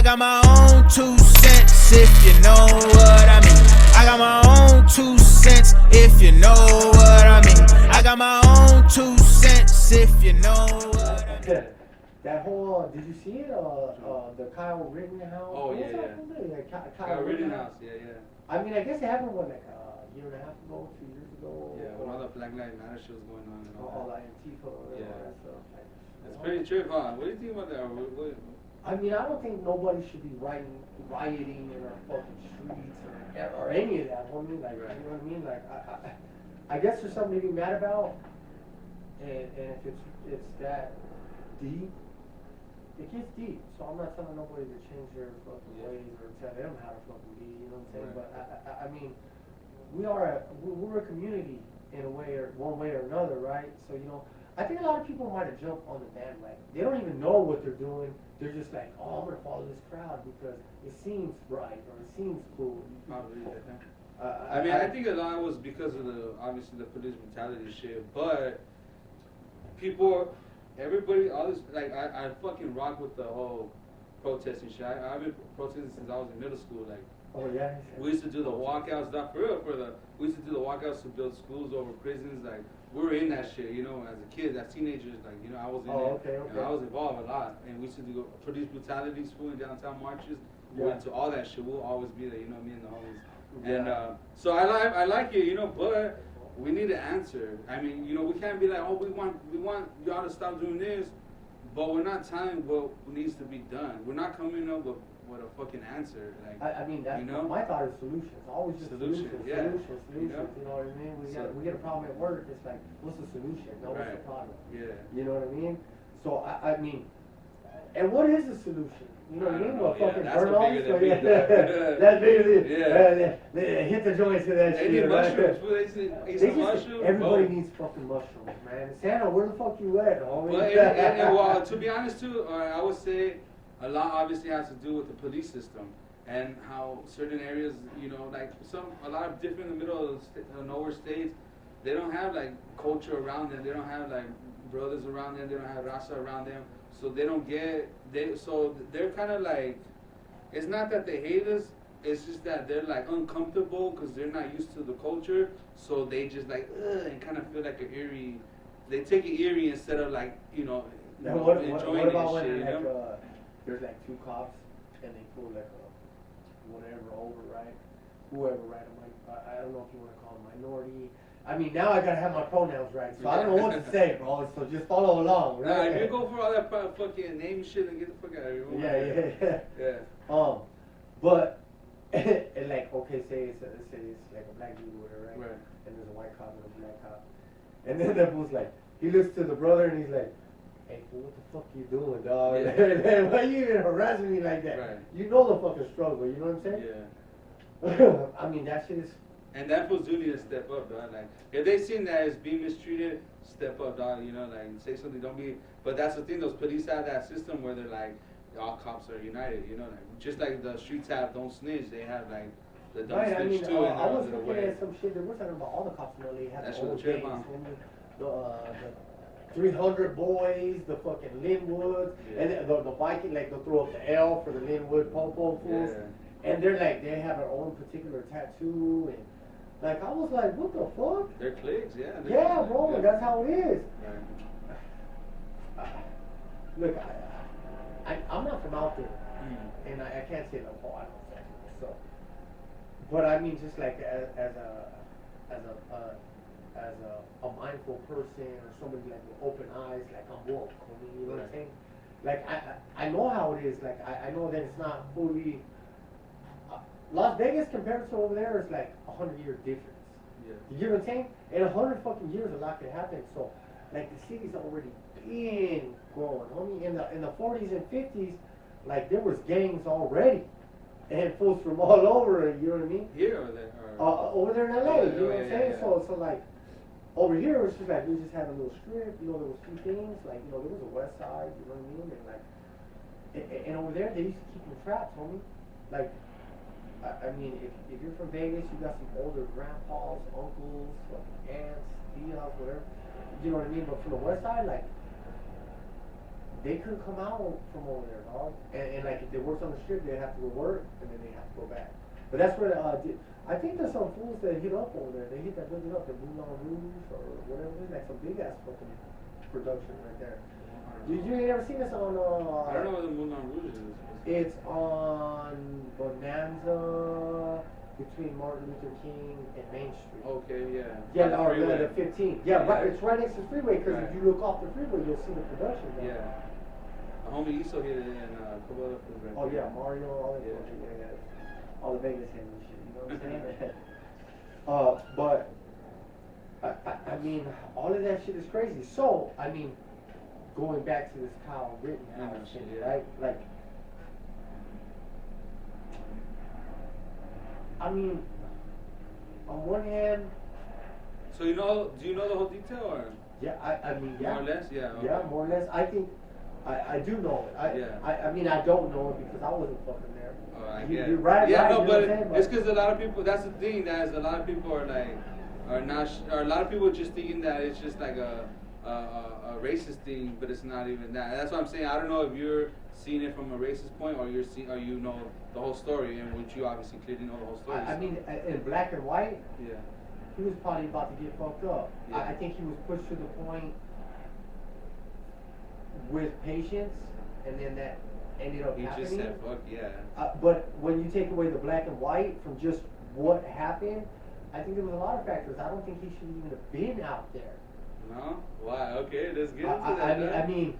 I got my own 2 cents, if you know what I mean. I got my own 2 cents, if you know what I mean. I got my own 2 cents, if you know what I mean. That whole, did you see it? The Kyle Rittenhouse. Oh, yeah. Kyle Rittenhouse, yeah. I mean, I guess it happened, what, like a year and a half ago, 2 years ago? Yeah, when all the Black Lives Matter shit was going on and all that Antifa and all that stuff. It's pretty true, huh? What do you think about that? I mean, I don't think nobody should be rioting in our fucking streets or any of that. I mean, like, you know what I mean? Like, I guess there's something to be mad about, and if it's that deep, it gets deep. So I'm not telling nobody to change their fucking ways or tell them how to fucking be. You know what I'm saying? But I mean, we're a community in a way or one way or another, right? So you know, I think a lot of people might have jumped on the bandwagon. They don't even know what they're doing. They're just like, oh, I'm gonna follow this crowd because it seems right or it seems cool. I mean, I think a lot was because of obviously the police brutality shit, but everybody, all this, like, I fucking rock with the whole protesting shit. I've been protesting since I was in middle school, like. Oh yeah. We used to do the walkouts, not for real, we used to do the walkouts to build schools over prisons, like, we were in that shit, you know, as a kid, as teenagers, like, you know, I was in it. Okay. You know, I was involved a lot, and we used to do police brutality, school and downtown marches, we went to all that shit, we'll always be there, you know, me and the homies. And so I like it, you know, but we need an answer. I mean, you know, we can't be like, oh, we want y'all to stop doing this, but we're not telling what needs to be done. We're not coming up with a fucking answer. Like, I mean, that's, you know? my thought is solutions. Always just solutions. You know? You know what I mean? We get a problem at work. It's like, what's the solution? No, what's the problem? Yeah. You know what I mean? So I mean, and what is the solution? You know what I mean? Well, fucking burn all this. That's bigger than hit the joints to that shit. Mushrooms. Everybody needs fucking mushrooms, man. Santa, where the fuck you at, homie? Well, to be honest too, I would say a lot obviously has to do with the police system and how certain areas, you know, like a lot of different in the middle of nowhere states, they don't have like culture around them. They don't have like brothers around them. They don't have raza around them. So so they're kind of like, it's not that they hate us, it's just that they're like uncomfortable because they're not used to the culture, so they just like, and kind of feel like they take it eerie instead of like, enjoying what it about and shit, when there's like two cops and they pull like whatever over, right? Whoever, right? I'm like, I don't know if you want to call them minority. I mean, now I gotta have my pronouns right, so I don't know what to say, bro. So just follow along, right? Nah, you go for all that fucking name shit and get the fuck out of here. Yeah. But and like, okay, say it's like a black dude with her, right? And there's a white cop and a black cop, and then that fool's like, he looks to the brother and he's like, hey, fool, what the fuck you doing, dog? Yeah. Why you even harassing me like that? Right. You know the fucking struggle, you know what I'm saying? Yeah. I mean, that shit is. And that fools do need to step up, dog. Like, if they seen that as being mistreated, step up, dog. You know, like, say something, don't be. But that's the thing, those police have that system where they're like, all cops are united, you know, like, just like the streets have don't snitch, they have like the don't snitch too. I was looking at some shit that we're talking about all the cops in LA have their own gangs. The 300 boys, the fucking Linwoods, and the Viking, like they'll throw up the L for the Linwood Popo fools. And they're like, they have their own particular tattoo, and like, I was like, what the fuck? They're cliques, yeah. Yeah, bro, that's how it is. Right. Look, I'm not from out there, and I can't say no, I don't think so. But I mean, just like as a mindful person or somebody like with open eyes, like I'm woke, you know what I'm saying? Like I know how it is. Like I know that it's not fully. Las Vegas compared to over there is like 100-year difference. Yeah. You get what I'm saying? In 100 fucking years, a lot could happen. So, like, the city's already been growing. Only in the 40s and 50s, like, there was gangs already, and fools from all over. You know what I mean? Here or there? Over there in LA. You know what I'm saying? Yeah. So like, over here it was just like we just had a little strip. You know, there was two things. Like, you know, there was a west side. You know what I mean? And like, and over there they used to keep them trapped, homie. Like. I mean, if you're from Vegas, you got some older grandpas, uncles, aunts, tias, whatever. You know what I mean? But from the west side, like, they couldn't come out from over there, dog. And like if they worked on the strip, they'd have to go work, and then they have to go back. But that's where I think there's some fools that hit up over there. They hit that building up, the Moulin Rouge or whatever it is, like some big ass fucking production right there. You ain't ever seen this on? I don't know what the Moulin Rouge is. It's on Bonanza between Martin Luther King and Main Street. Okay, yeah. Yeah, On the or the freeway. 15. Yeah, Yeah. right. It's right next to the freeway because Right. if you look off the freeway, you'll see the production. There. Yeah. A homie Iso hit it and a couple other fools right Oh there. yeah, Mario, all that. Yeah. Yeah. All the Vegas him and shit. You know what I'm saying? But I mean, all of that shit is crazy. So I mean, going back to this Kyle Rittenhouse shit, Yeah. right? Like, I mean, on one hand, So do you know the whole detail or? yeah, I mean, yeah. More or less, yeah. Okay. Yeah, more or less. I think I do know it. Yeah. I mean, I don't know it because I wasn't fucking there. Oh, I You- get you're it. right, Yeah, right, no, you know but what I'm saying? it's because a lot of people. That's the thing. That is a lot of people are like, are not. Or a lot of people just thinking that it's just like a racist thing, but it's not even that. That's what I'm saying. I don't know if you're seeing it from a racist point or you're seeing, or you know the whole story, in which you obviously clearly know the whole story. I so. mean, in black and white, Yeah. he was probably about to get fucked up. Yeah. I think he was pushed to the point with patience, and then that ended up He happening. just said, "Fuck yeah." But when you take away the black and white from just what happened, I think there was a lot of factors. I don't think he should even have been out there. No? Why? Okay, let's get into I that. mean,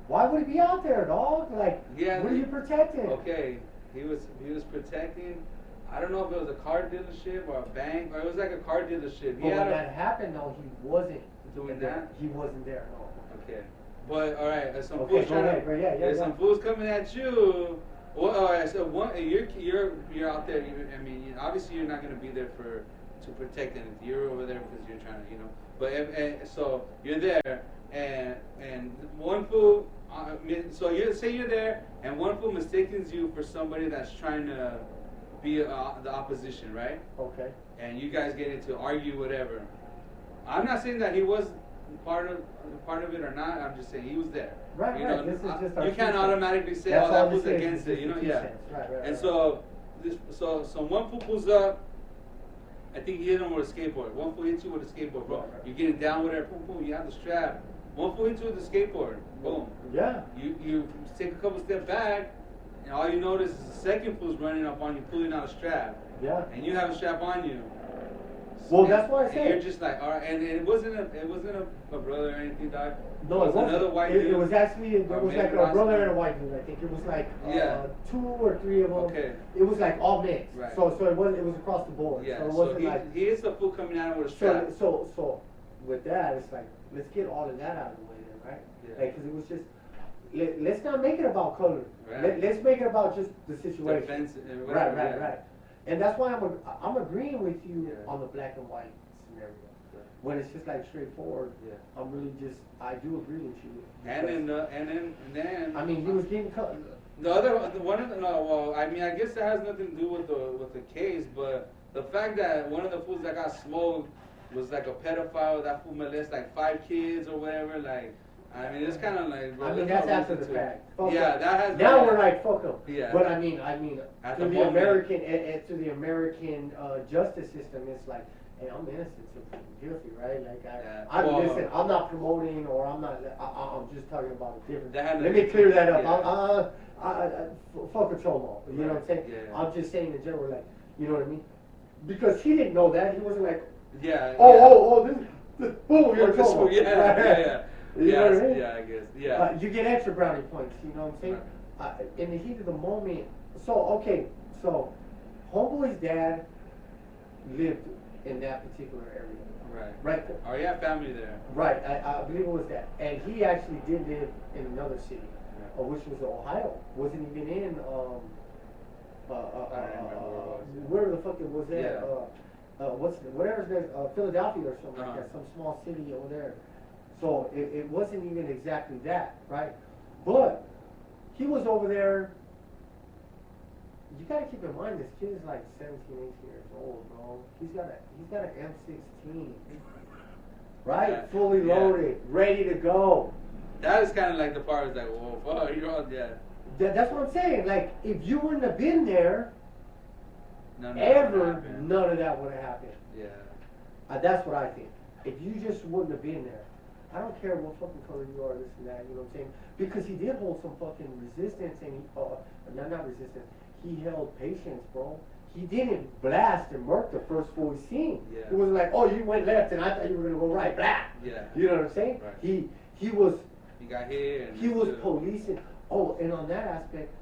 why would he be out there, dog? Like, Yeah, what are you protecting? Okay, he was protecting. I don't know if it was a car dealership or a bank, or it was like a car dealership. But when that happened, though, he wasn't Doing there. that? He wasn't there. No. Okay, but all right, there's some Okay, fools go trying ahead, to. yeah, There's some fools coming at you. Well, all right, so you're out there. I mean, obviously you're not gonna be there to protect anything. You're over there because you're trying to, you know. But so you're there, and one fool. So you say you're there, and one fool mistakes you for somebody that's trying to be the opposition, right? Okay. And you guys get into argue, whatever. I'm not saying that he was part of it or not. I'm just saying he was there. Right, you right. know, This is just our you can't 2 cents. automatically say, That's "Oh, that all was this is, against is it." You know, the 2 yeah. cents. Right, And so one fool pulls up. I think he hit him with a skateboard. One fool hits you with a skateboard, bro. Right. You're getting down with it. Boom, boom. You have the strap. One fool hits you with a skateboard. Boom. Yeah. You take a couple steps back, and all you notice is the second fool's running up on you, pulling out a strap. Yeah. And you have a strap on you. Well, that's what I And said. you're just like, all right, and it wasn't a brother or anything, dog. No, it wasn't. Another white It dude. was actually, there Or was maybe like a last brother time. and a white dude. I think it was like Yeah. 2 or 3 of them. Okay. It was like all mixed. Right. So it was across the board. Yeah, So it so wasn't he, like. he is the fool coming at him with a strap. So with that, it's like, let's get all of that out of the way then, right? Yeah. Like, because it was just, let's not make it about color. Right. Let's make it about just the situation. Defense, Right, yeah. right. And that's why I'm agreeing with you Yeah. on the black and white scenario. Right. When it's just like straightforward, Yeah. I'm really just, I do agree with you. And because, then I mean, he was getting cut. I mean, I guess that has nothing to do with the case, but the fact that one of the fools that got smoked was like a pedophile, that fool molested like 5 kids or whatever, like, I mean, it's kind of like, bro, I mean, there's that's no after reason the to- fact. Fuck Yeah, him. that has. Now we're like, fuck them. Yeah. But I mean, At to the the moment. American, to the American justice system, it's like, hey, I'm innocent, so I'm guilty, right? Like, listen, I'm not promoting, or I'm not. I'm just talking about a different. That had Let me clear that up. yeah. Fuck a cholo. You know what I'm saying? Yeah. I'm just saying in general, like, you know what I mean? Because he didn't know that. He wasn't like, Yeah. this boom, you're a This cholo. fool, yeah. You know what I mean? Yeah, I guess. Yeah. You get extra brownie points, you know what I'm saying? In the heat of the moment, so Homeboy's dad lived in that particular area. Right. Right? Oh, you have family there. Right, I believe it was that. And he actually did live in another city, which was Ohio. Wasn't even in, where the fuck it was at? Yeah. Whatever's there, Philadelphia or something like Uh-huh. that, some small city over there. So it wasn't even exactly that, right? But he was over there. You gotta keep in mind this kid is like 17, 18 years old, bro. He's got an M16, right? Yeah. Fully Yeah. loaded, ready to go. That is kind of like the part is like, whoa, fuck, you're on, yeah. That's what I'm saying. Like, if you wouldn't have been there, None ever, none of that would have happened. Yeah. That's what I think. If you just wouldn't have been there, I don't care what fucking color you are, this and that, you know what I'm saying? Because he did hold some fucking resistance, and not resistance, he held patience, bro. He didn't blast and murk the first fool he seen. Yeah. It wasn't like, oh, you went left and I thought you were gonna go right, blah. Yeah. You know what I'm saying? Right. He was. He got hit. And he was policing. Oh, and on that aspect,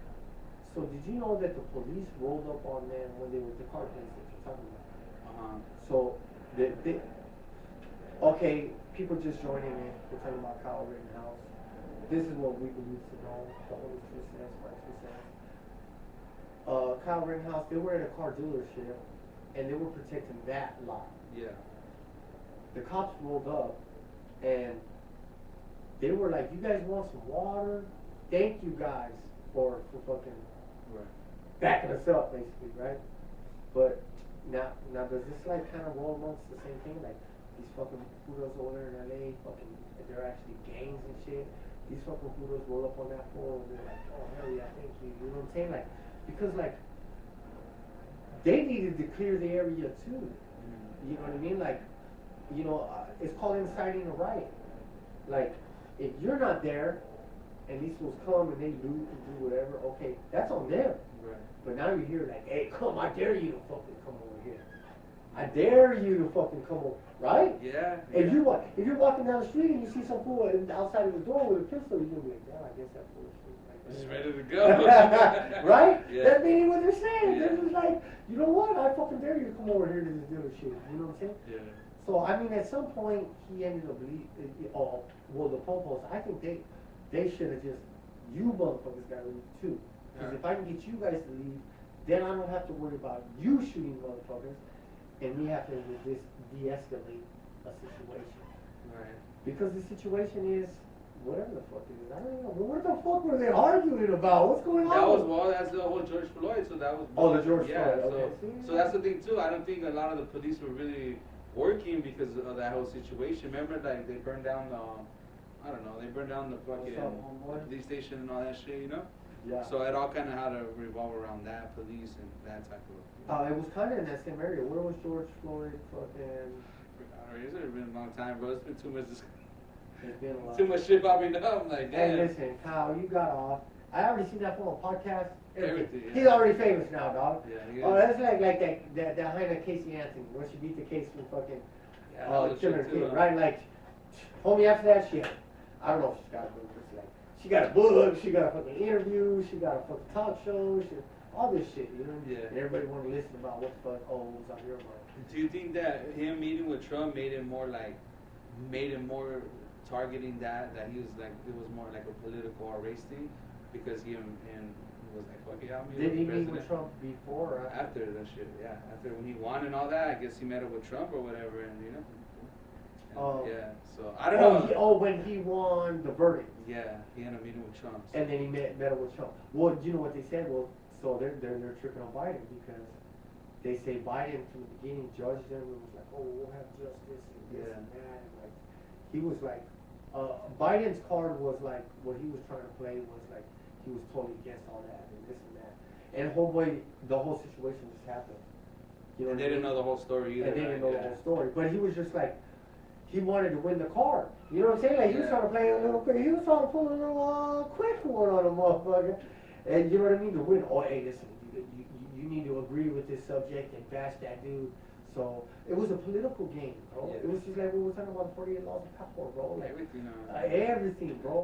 so did you know that the police rolled up on them when they were the car case that you're talking about? So okay, people just joining in. We're talking about Kyle Rittenhouse. This is what we need to know. The only 2 cents, my 2 cents. Kyle Rittenhouse, they were at a car dealership, and they were protecting that lot. Yeah. The cops rolled up, and they were like, "You guys want some water? Thank you guys for fucking backing us up, basically, right?" But now does this like kind of roll amongst the same thing? Like these fucking putos over there in LA, fucking, they're actually gangs and shit. These fucking putos roll up on that pole and they're like, "Oh hell yeah, thank you." You know what I'm saying? Like, because like they needed to clear the area too. You know what I mean? Like, you know, it's called inciting a riot. Like, if you're not there, and these fools come and they loot and do whatever, okay, that's on them. Right. But now you hear like, "Hey, come, I dare you to fucking come over here. I dare you to fucking come over," right? Yeah. If you're walking down the street and you see some fool outside of the door with a pistol, you're gonna be like, "Damn, I guess that fool is Just ready to go. right? Yeah. That meaning what they're saying. Yeah. They're just like, "You know what? I fucking dare you to come over here to this dealership." You know what I'm saying? Yeah. So I mean, at some point he ended up the popos. I think they should have just, you motherfuckers gotta leave too. Because if I can get you guys to leave, then I don't have to worry about you shooting motherfuckers and me having to just de-escalate a situation. Right. Because the situation is whatever the fuck it is. I don't know. But what the fuck were they arguing about? What's going on? That's the whole George Floyd. So that was. Oh, the George yeah, Floyd. Okay. So that's the thing too. I don't think a lot of the police were really working because of that whole situation. Remember, like they burned down the. I don't know. They burned down the fucking police station and all that shit, you know? Yeah. So it all kind of had to revolve around that, police and that type of. It was kind of in that same area. Where was George Floyd fucking? It's been a long time, bro. It's been too much. It's been a lot. Too much shit popping up. I'm like, damn. Hey, listen, Kyle, you got off. I already seen that from a podcast. Everything, yeah. He's already famous now, dog. Yeah, he Oh, is. that's like that Hannah Casey Anthony when she beat the case from fucking Yeah, killing shit too, kid, right? Like, homie, after that shit, I don't know if she's got a book, but like, she got a book, she got a fucking interview, she got a fucking talk show, all this shit, you know? Yeah. And everybody want to listen about what the fuck, what's on your mind. Do you think that him meeting with Trump made him more targeting that he was like, it was more like a political or race thing? Because he was like, fuck it, I'll meet Did he with the meet president. with Trump before or after? After that shit, yeah. After when he won and all that, I guess he met up with Trump or whatever, and you know. And, yeah, so I don't know. When he won the verdict. Yeah, he had a meeting with Trump. So. And then he met up with Trump. Well, you know what they said? Well, so they're tripping on Biden because they say Biden from the beginning judged them and was like, "Oh, we'll have justice and this and that." And like, he was like, Biden's card was like, what he was trying to play was like, he was totally against all that and this and that. And the whole situation just happened. You know, and they didn't know the whole story either. And they didn't know the whole story. But he was just like, he wanted to win the card. You know what I'm saying? Like, he was trying to play a little quick. He was trying to pull a little quick one on a motherfucker. And you know what I mean? To win. Oh, hey, listen, you need to agree with this subject and bash that dude. So it was a political game, bro. Yeah. It was just like we were talking about 48 laws of power, bro. Like, everything, everything, bro.